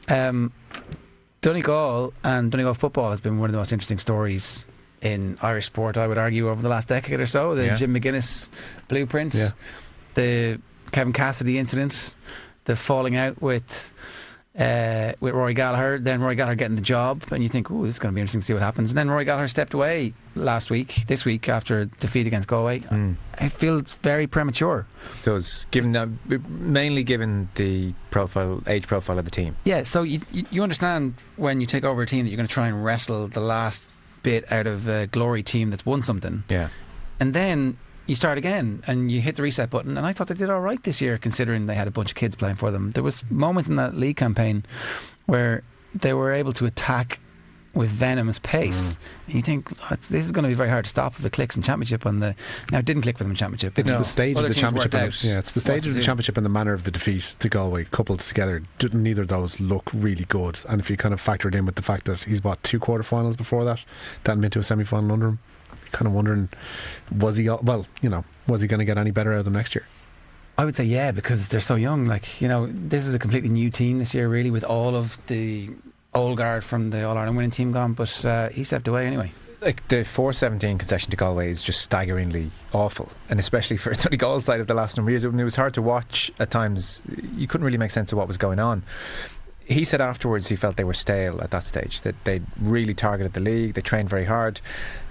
Donegal and Donegal football has been one of the most interesting stories in Irish sport, I would argue, over the last decade or so. The Jim McGuinness blueprint, the Kevin Cassidy incident, the falling out with Rory Gallagher, then Rory Gallagher getting the job, and you think, this is going to be interesting to see what happens. And then Rory Gallagher stepped away this week after defeat against Galway. It feels very premature. It does, mainly given the age profile of the team. Yeah, so you understand when you take over a team that you're going to try and wrestle the last bit out of a glory team that's won something. Yeah. And then you start again and you hit the reset button, and I thought they did all right this year considering they had a bunch of kids playing for them. There was moments in that league campaign where they were able to attack with venomous pace, and you think this is going to be very hard to stop if it clicks in Championship. Now it didn't click for them in Championship. It's the stage of the Championship it's the stage of the Championship and the manner of the defeat to Galway coupled together. Neither of those look really good, and if you kind of factor it in with the fact that he's 2 quarterfinals before that and been to a semi-final under him, kind of wondering, was he going to get any better out of them next year? I would say yeah, because they're so young. This is a completely new team this year, really, with all of the old guard from the All-Ireland winning team gone, but he stepped away anyway. Like the 4-17 concession to Galway is just staggeringly awful, and especially for Donegal's side of the last number of years, it was hard to watch at times. You couldn't really make sense of what was going on. He said afterwards he felt they were stale at that stage, that they really targeted the league, they trained very hard,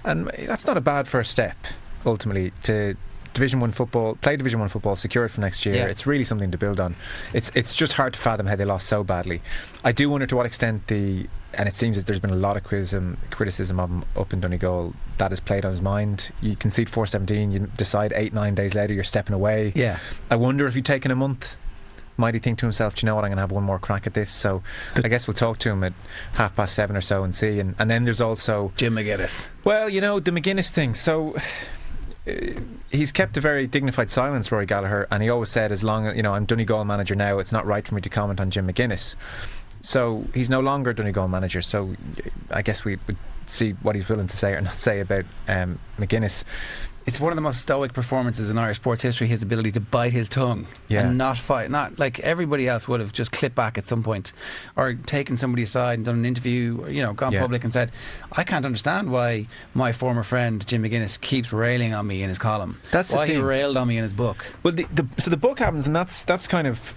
and that's not a bad first step ultimately to Division 1 football, play Division 1 football, secure it for next year. It's really something to build on. It's just hard to fathom how they lost so badly. I do wonder to what extent and it seems that there's been a lot of criticism of him up in Donegal, that has played on his mind. You concede 4-17, you decide 8-9 days later you're stepping away. I wonder if he'd taken a month, might he think to himself, do you know what, I'm going to have one more crack at this. So I guess we'll talk to him at 7:30 or so and see. And then there's also Jim McGuinness. Well, the McGuinness thing. So he's kept a very dignified silence, Rory Gallagher, and he always said, as long as I'm Donegal manager now, it's not right for me to comment on Jim McGuinness. So he's no longer Donegal manager, so I guess we would see what he's willing to say or not say about McGuinness. It's one of the most stoic performances in Irish sports history, his ability to bite his tongue and not fight. Not like everybody else would have just clipped back at some point or taken somebody aside and done an interview, gone public and said, I can't understand why my former friend Jim McGuinness keeps railing on me in his column. That's why he railed on me in his book. Well, so the book happens, and that's kind of,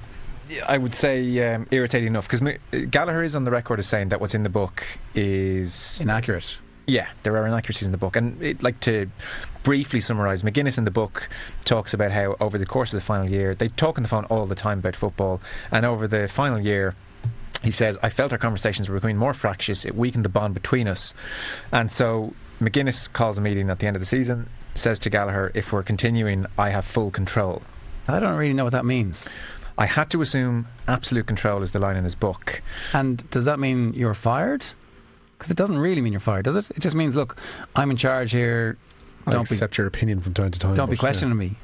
I would say, irritating enough, because Gallagher is on the record as saying that what's in the book is inaccurate. Yeah, there are inaccuracies in the book, and to briefly summarise, McGuinness in the book talks about how over the course of the final year, they talk on the phone all the time about football, and over the final year he says, I felt our conversations were becoming more fractious, it weakened the bond between us. And so McGuinness calls a meeting at the end of the season, says to Gallagher, if we're continuing, I have full control. I don't really know what that means. I had to assume absolute control is the line in his book. And does that mean you're fired? Because it doesn't really mean you're fired, does it? It just means, look, I'm in charge here. I accept your opinion from time to time. Don't be questioning me.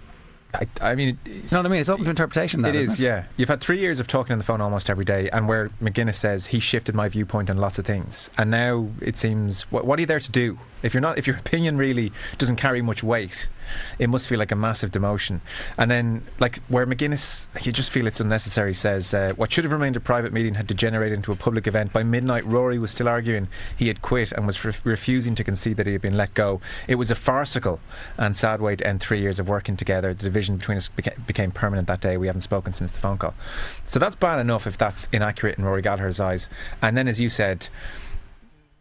I mean, you know what I mean? It's open to interpretation. That, it is, isn't it? Yeah. You've had 3 years of talking on the phone almost every day, and where McGuinness says he shifted my viewpoint on lots of things, and now it seems, what are you there to do? If your opinion really doesn't carry much weight, it must feel like a massive demotion. And then, like, where McGuinness, you just feel it's unnecessary, says what should have remained a private meeting had degenerated into a public event. By midnight, Rory was still arguing he had quit and was refusing to concede that he had been let go. It was a farcical and sad way to end 3 years of working together. The division between us became permanent that day. We haven't spoken since the phone call. So that's bad enough if that's inaccurate in Rory Gallagher's eyes. And then, as you said,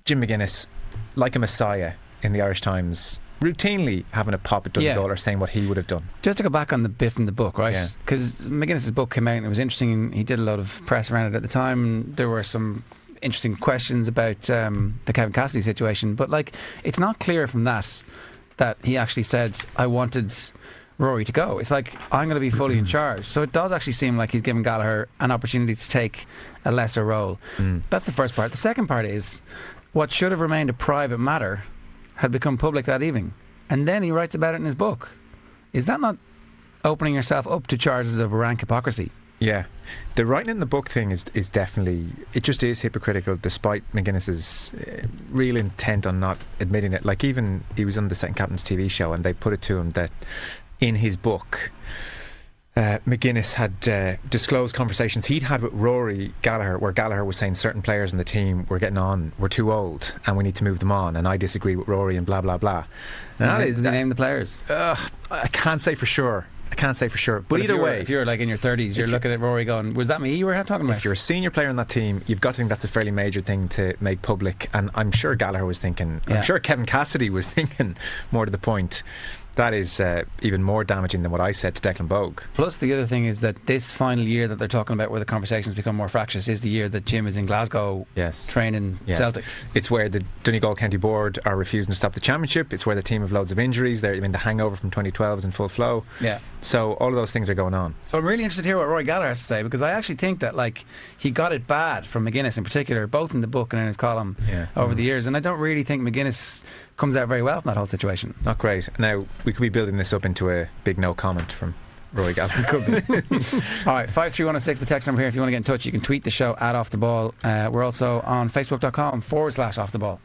Jim McGuinness, like a messiah in the Irish Times, routinely having a pop at Donegal or saying what he would have done. Just to go back on the bit from the book, right? Because McGuinness's book came out and it was interesting. He did a lot of press around it at the time. There were some interesting questions about the Kevin Cassidy situation, but it's not clear from that he actually said, I wanted Rory to go. It's like, I'm going to be fully in charge. So it does actually seem like he's giving Gallagher an opportunity to take a lesser role. That's the first part. The second part is, what should have remained a private matter had become public that evening, and then he writes about it in his book. Is that not opening yourself up to charges of rank hypocrisy? Yeah, the writing in the book thing is definitely, it just is hypocritical, despite McGuinness's real intent on not admitting it. Like, even he was on the Second Captain's TV show and they put it to him that in his book, McGuinness had disclosed conversations he'd had with Rory Gallagher, where Gallagher was saying certain players in the team were getting on, were too old, and we need to move them on, and I disagree with Rory and blah blah blah. Did they name the players? I can't say for sure. But either way, if you're like in your 30s, you're looking at Rory going, was that me you were talking about? If you're a senior player in that team, you've got to think that's a fairly major thing to make public. And I'm sure Gallagher was thinking, I'm sure Kevin Cassidy was thinking, more to the point, that is even more damaging than what I said to Declan Bogue. Plus the other thing is that this final year that they're talking about, where the conversations become more fractious, is the year that Jim is in Glasgow training Celtic. It's where the Donegal County Board are refusing to stop the championship. It's where the team have loads of injuries. The hangover from 2012 is in full flow. So all of those things are going on. So I'm really interested to hear what Rory Gallagher has to say, because I actually think that he got it bad from McGuinness in particular, both in the book and in his column over the years, and I don't really think McGuinness comes out very well from that whole situation. Not great. Now we could be building this up into a big no comment from Rory Gallagher. Could be. Alright, 53106, the text number here. If you want to get in touch, you can tweet the show at Off The Ball. We're also on facebook.com/Off The Ball.